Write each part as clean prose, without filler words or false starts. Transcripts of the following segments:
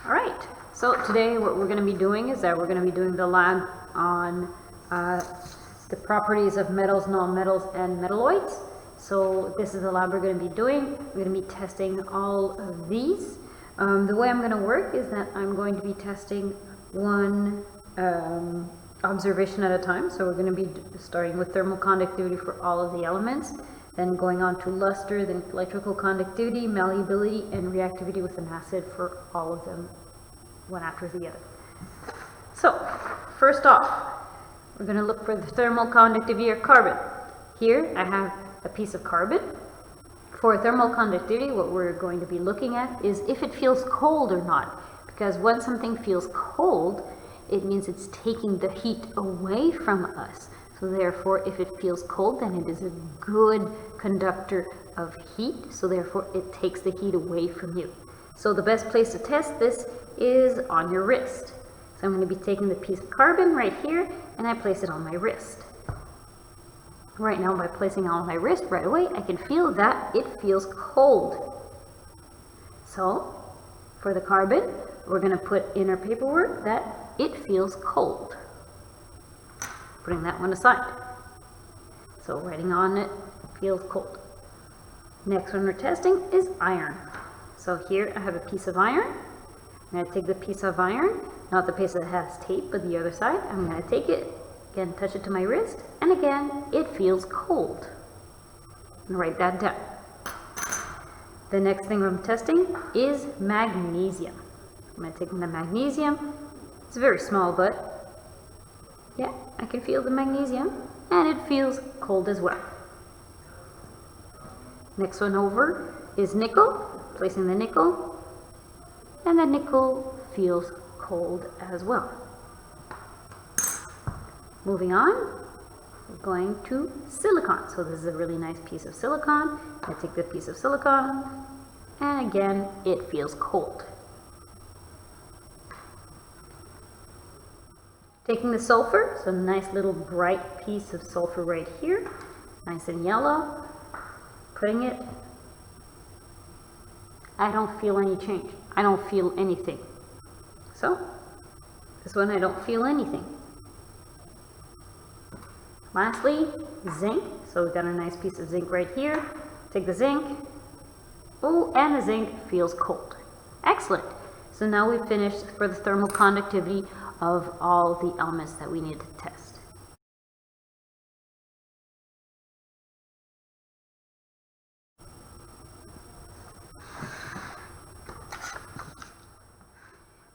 Alright, so today what we're going to be doing is that we're going to be doing the lab on the properties of metals, nonmetals, and metalloids. So this is the lab we're going to be doing. We're going to be testing all of these. The way I'm going to work is that I'm going to be testing one observation at a time. So we're going to be starting with thermal conductivity for all of the elements, then going on to luster, then electrical conductivity, malleability, and reactivity with an acid for all of them, one after the other. So, first off, we're going to look for the thermal conductivity of carbon. Here I have a piece of carbon. For thermal conductivity, what we're going to be looking at is if it feels cold or not. Because when something feels cold, it means it's taking the heat away from us. So therefore, if it feels cold, then it is a good conductor of heat. So therefore, it takes the heat away from you. So the best place to test this is on your wrist. So I'm going to be taking the piece of carbon right here, and I place it on my wrist. Right now, by placing it on my wrist right away, I can feel that it feels cold. So, for the carbon, we're going to put in our paperwork that it feels cold. Putting that one aside. So writing on it, feels cold. Next one we're testing is iron. So here I have a piece of iron. I'm going to take the piece of iron, not the piece that has tape, but the other side. I'm going to take it, again touch it to my wrist, and again it feels cold. And write that down. The next thing I'm testing is magnesium. I'm going to take the magnesium. It's very small, but yeah, I can feel the magnesium, and it feels cold as well. Next one over is nickel. Placing the nickel, and the nickel feels cold as well. Moving on, we're going to silicon. So this is a really nice piece of silicon. I take the piece of silicon, and again, it feels cold. Taking the sulfur, so a nice little bright piece of sulfur right here, nice and yellow, putting it, I don't feel any change. I don't feel anything. So, this one I don't feel anything. Lastly, zinc. So we've got a nice piece of zinc right here. Take the zinc. Oh, and the zinc feels cold. Excellent. So now we've finished for the thermal conductivity of all the elements that we need to test.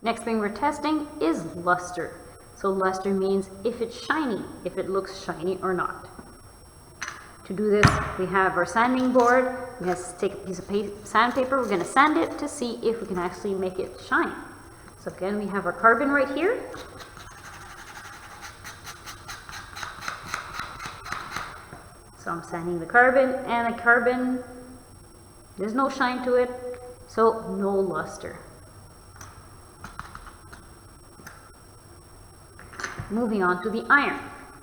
Next thing we're testing is luster. So luster means if it's shiny, if it looks shiny or not. To do this, we have our sanding board. We're going to take a piece of sandpaper. We're going to sand it to see if we can actually make it shine. So again, we have our carbon right here. So I'm sanding the carbon, and the carbon, there's no shine to it, so no luster. Moving on to the iron.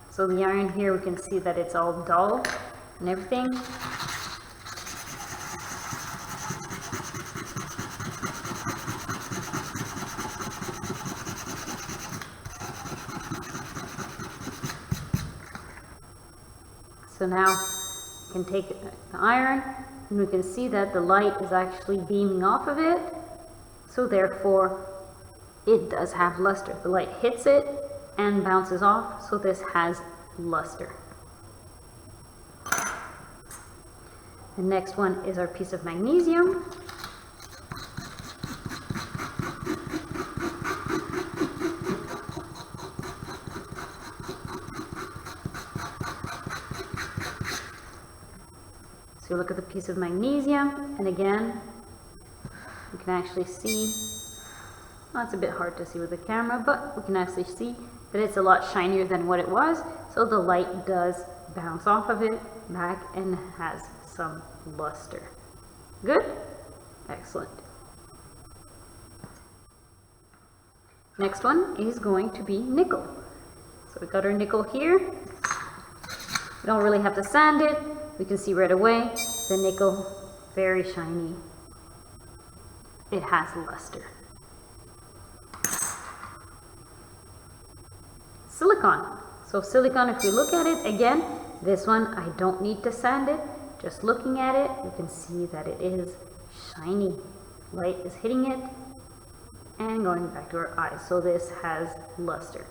So the iron here, we can see that it's all dull and everything. So now we can take the iron, and we can see that the light is actually beaming off of it. So therefore, it does have luster. The light hits it and bounces off, so this has luster. The next one is our piece of magnesium. So you look at the piece of magnesium, and again, you can actually see, well, it's a bit hard to see with the camera, but we can actually see that it's a lot shinier than what it was, so the light does bounce off of it back and has some luster. Good? Excellent. Next one is going to be nickel. So we've got our nickel here. We don't really have to sand it. We can see right away the nickel, very shiny. It has luster. silicon. So silicon, if you look at it again, this one I don't need to sand it. Just looking at it, you can see that it is shiny. Light is hitting it and going back to our eyes. So this has luster.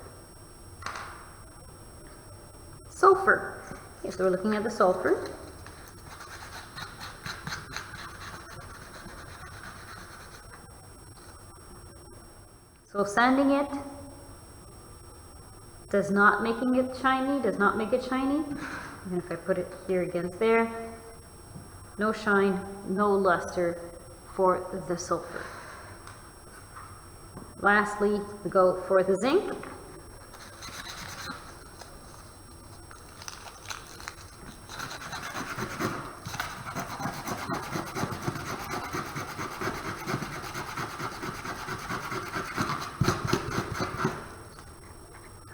Sulfur. Okay, so we're looking at the sulfur. So sanding it does not making it shiny, does not make it shiny. And if I put it here against there, no shine, no luster for the sulfur. Lastly, we go for the zinc.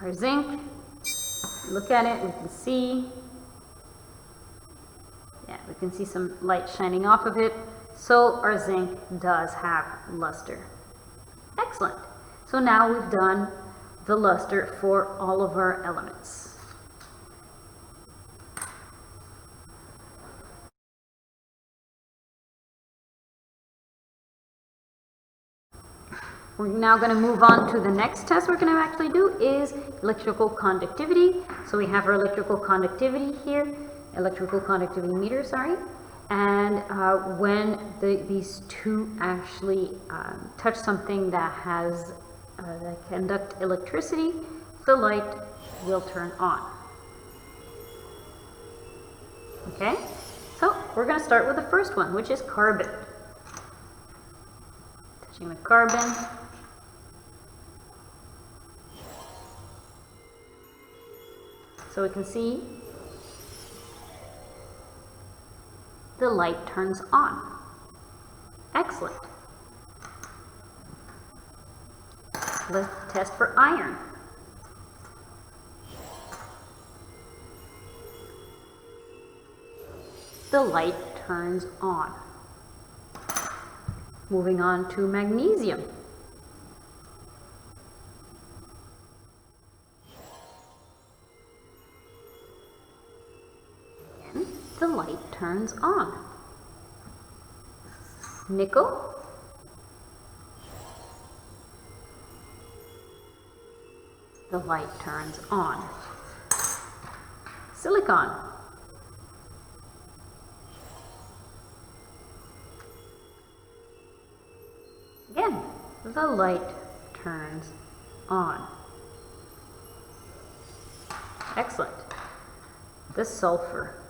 Our zinc, look at it, we can see, we can see some light shining off of it. So our zinc does have luster. Excellent. So now we've done the luster for all of our elements. We're now going to move on to the next test we're going to actually do is electrical conductivity. So we have our electrical conductivity here, electrical conductivity meter, sorry. And when these two actually touch something that conduct electricity, the light will turn on. Okay, so we're going to start with the first one, which is carbon. Touching the carbon. So we can see the light turns on. Excellent. Let's test for iron. The light turns on. Moving on to magnesium. Again, the light turns on. Nickel. The light turns on. Silicon. Again, the light turns on. Excellent. The sulfur.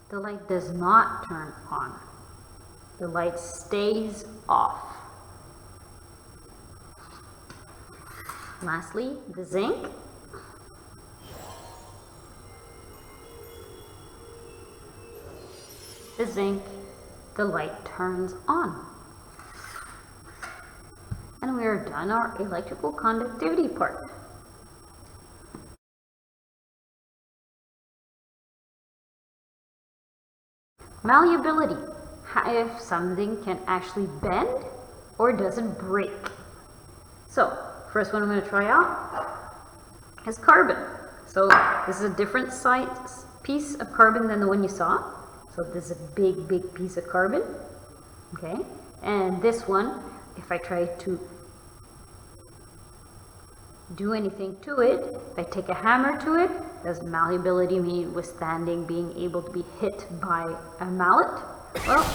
The light does not turn on. The light stays off. Lastly, the zinc. The zinc, the light turns on. And we are done our electrical conductivity part. Malleability, if something can actually bend or does it break. So, first one I'm going to try out is carbon. So this is a different size piece of carbon than the one you saw. So this is a big, big piece of carbon. Okay, and this one, if I try to do anything to it, if I take a hammer to it, does malleability mean withstanding being able to be hit by a mallet? Well,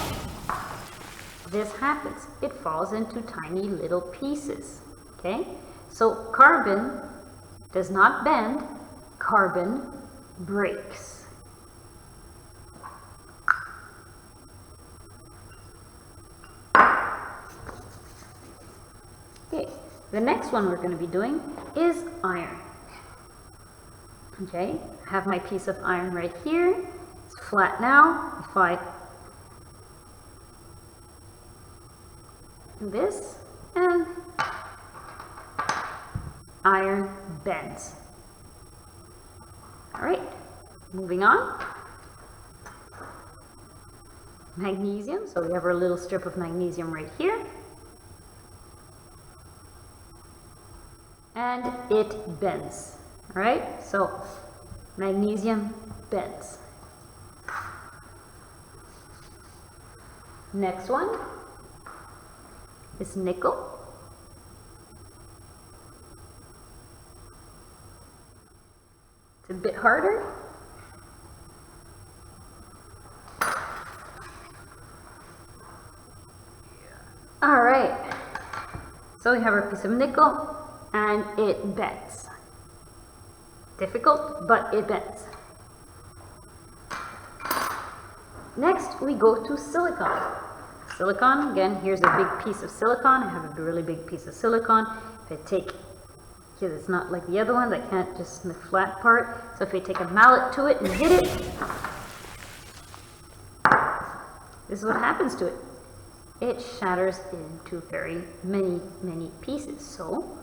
this happens. It falls into tiny little pieces. Okay, so carbon does not bend, carbon breaks. Okay, the next one we're going to be doing is iron. Okay, I have my piece of iron right here. It's flat now. If I do this, and iron bends. All right, moving on. Magnesium, so we have our little strip of magnesium right here. and it bends. All right, so magnesium bends. Next one is nickel. It's a bit harder. All right, so we have our piece of nickel and it bends. Difficult, but it bends. Next, we go to silicon. Silicon, again, here's a big piece of silicon. I have a really big piece of silicon. If I take, because it's not like the other ones, I can't just the flat part. So if I take a mallet to it and hit it, this is what happens to it. It shatters into very many pieces. So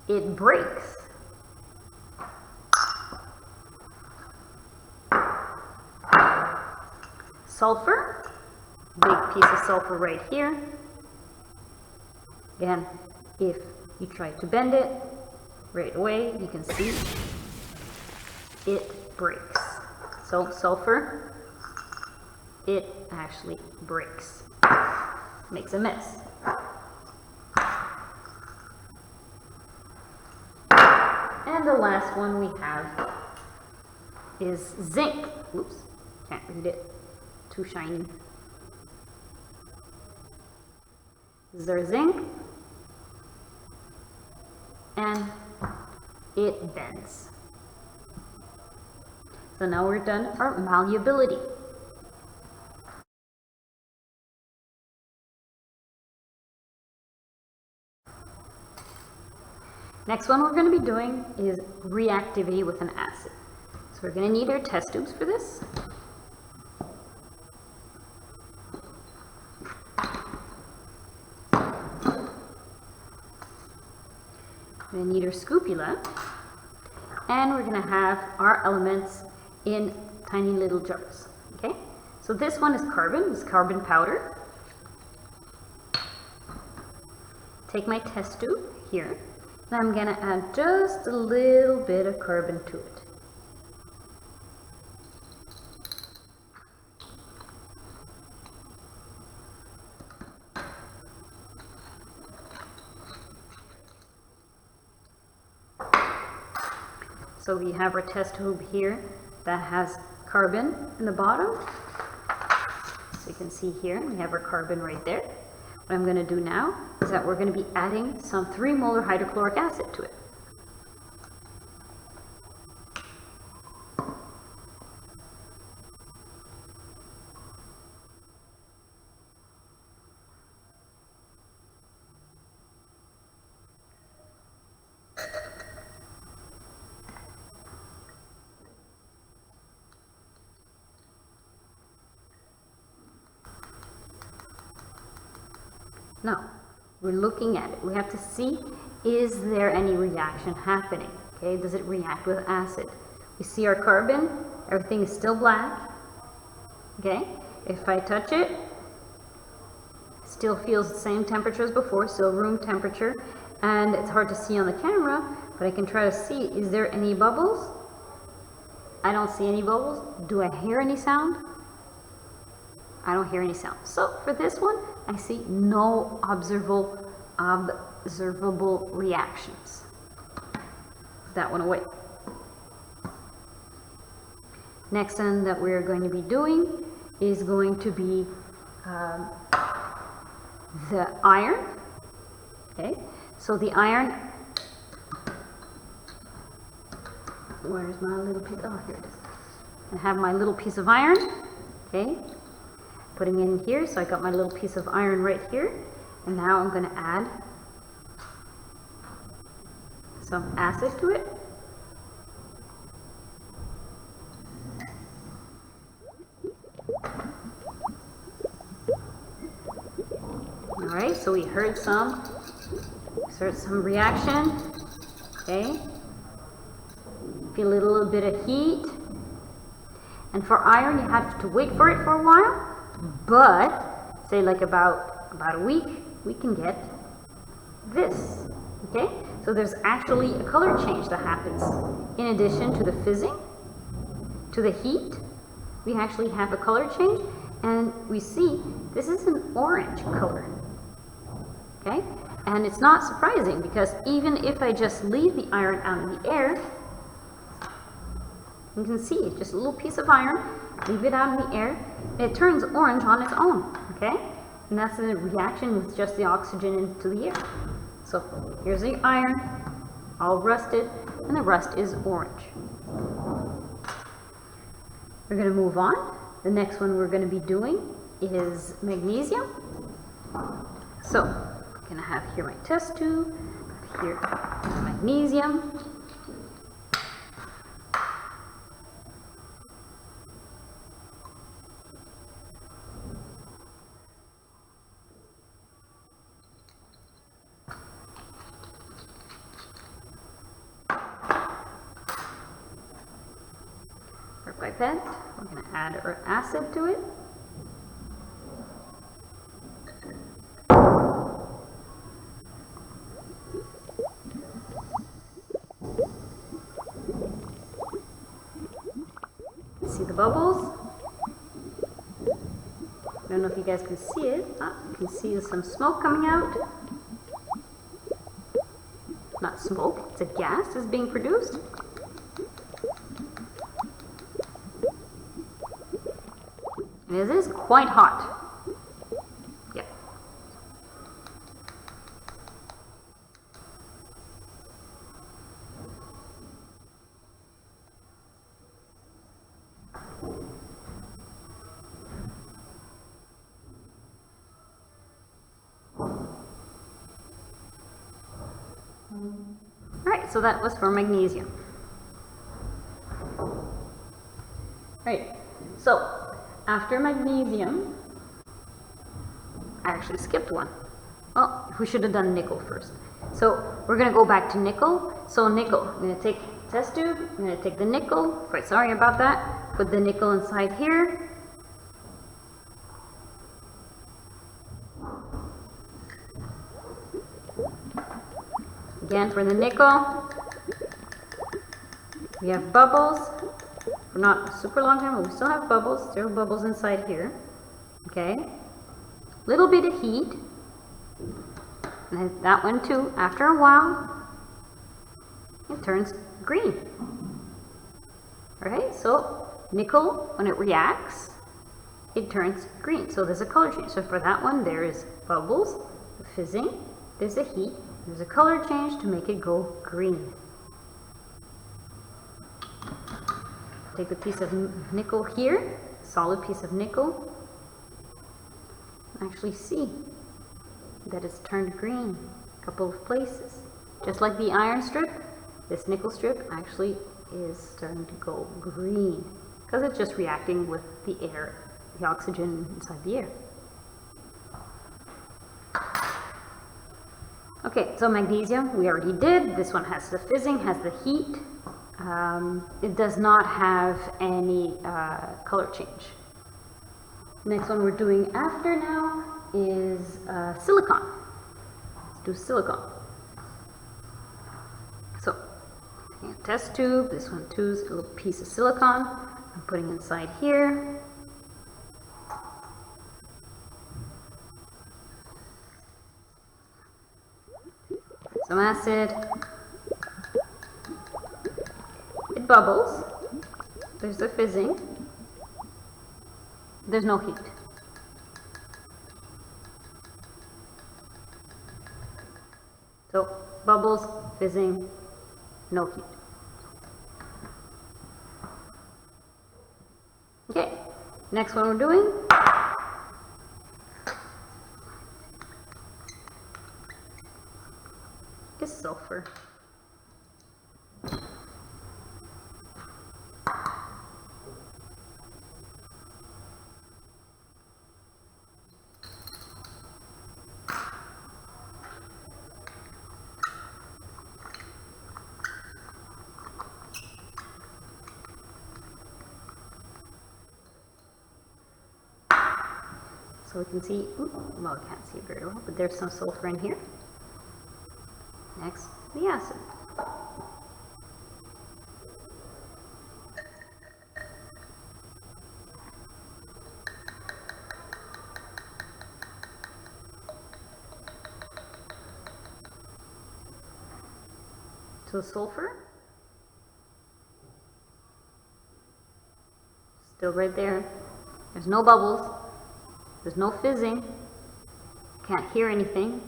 it breaks. Sulfur, big piece of sulfur right here. Again, if you try to bend it right away, you can see it breaks. So sulfur, it actually breaks, makes a mess. And the last one we have is zinc. Oops, can't read it. Too shiny. This is our zinc, and it bends. So now we're done our malleability. Next one we're going to be doing is reactivity with an acid. So we're going to need our test tubes for this. We're going to need our scoopula, and we're going to have our elements in tiny little jars. Okay, so this one is carbon, it's carbon powder. Take my test tube here, and I'm going to add just a little bit of carbon to it. So we have our test tube here that has carbon in the bottom. So you can see here, we have our carbon right there. What I'm going to do now is that we're going to be adding some 3 molar hydrochloric acid to it. Now, we're looking at it. We have to see, is there any reaction happening? Okay, does it react with acid? We see our carbon, everything is still black. Okay, if I touch it, still feels the same temperature as before, still room temperature, and it's hard to see on the camera, but I can try to see, is there any bubbles? I don't see any bubbles. Do I hear any sound? I don't hear any sound. So for this one, I see no observable reactions. That one away. Next thing that we're going to be doing is going to be the iron. Okay, so the iron, where's my little piece? Oh, here it is. I have my little piece of iron. Okay, putting in here, so I got my little piece of iron right here, and now I'm going to add some acid to it. Alright, so we heard some reaction. Okay, feel a little bit of heat. And for iron, you have to wait for it for a while. But say like about a week, we can get this. Okay, So there's actually a color change that happens. In addition to the fizzing, to the heat, we actually have a color change, and we see this is an orange color. Okay? And it's not surprising, because even if I just leave the iron out in the air, you can see just a little piece of iron, leave it out in the air, it turns orange on its own. Okay? And that's a reaction with just the oxygen into the air. So here's the iron, all rusted, and the rust is orange. We're going to move on. The next one we're going to be doing is magnesium. So I'm going to have here my test tube, here magnesium. Our pipette, we're going to add our acid to it. See the bubbles? I don't know if you guys can see it. You can see some smoke coming out. Not smoke, it's a gas that's being produced. And it is quite hot. Yep. Alright, so that was for magnesium. Right, so after magnesium, I actually skipped one. Oh, we should have done nickel first. So we're going to go back to nickel. So nickel, I'm going to take a test tube, I'm going to take the nickel, quite sorry about that, put the nickel inside here. Again, for the nickel, we have bubbles. For not super long time, but we still have bubbles. There are bubbles inside here. Okay. Little bit of heat. And that one too, after a while, it turns green. Alright, so nickel, when it reacts, it turns green. So there's a color change. So for that one, there is bubbles, fizzing, there's a heat, there's a color change to make it go green. Take a piece of nickel here, solid piece of nickel, actually see that it's turned green a couple of places. Just like the iron strip, this nickel strip actually is starting to go green because it's just reacting with the air, the oxygen inside the air. Okay, so magnesium we already did. This one has the fizzing, has the heat. It does not have any color change. Next one we're doing after now is silicon. Let's do silicon. So, test tube, this one too is a little piece of silicon. I'm putting inside here. Some acid. It bubbles. There's the fizzing. There's no heat. So, bubbles, fizzing, no heat. Okay, next one we're doing is sulfur. So we can see, well, I can't see it very well, but there's some sulfur in here. Next, the acid. So the sulfur, still right there. There's no bubbles. There's no fizzing. Can't hear anything.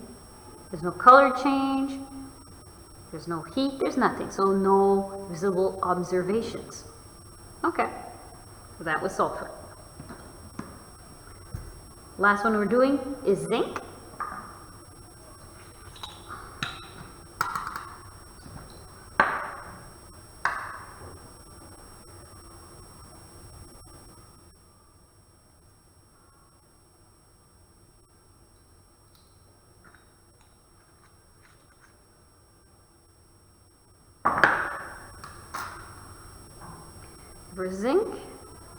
There's no color change. There's no heat. There's nothing. So no visible observations. Okay. So that was sulfur. Last one we're doing is zinc. For zinc,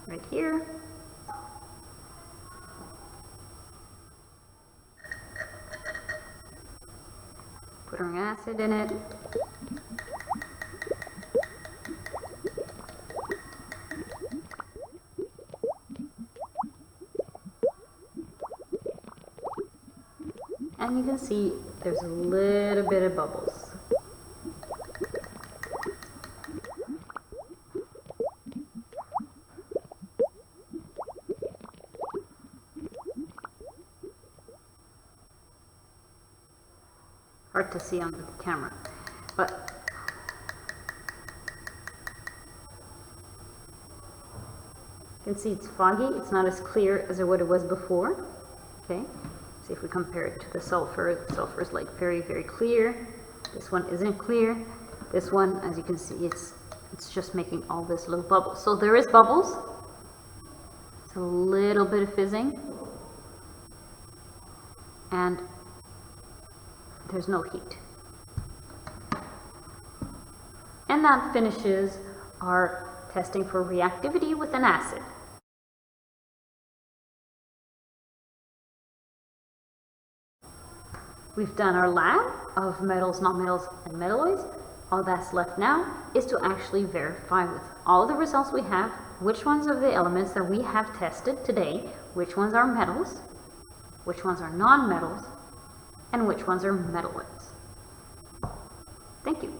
right here. Put our acid in it. And you can see there's a little bit of bubbles. Hard to see on the camera, but you can see it's foggy. It's not as clear as what it was before. Okay, see if we compare it to the sulfur. The sulfur is like very, very clear. This one isn't clear. This one, as you can see, it's just making all this little bubbles. So there is bubbles. It's a little bit of fizzing, and there's no heat. And that finishes our testing for reactivity with an acid. We've done our lab of metals, nonmetals, and metalloids. All that's left now is to actually verify with all the results we have which ones of the elements that we have tested today, which ones are metals, which ones are non-metals, and which ones are metalloids. Thank you.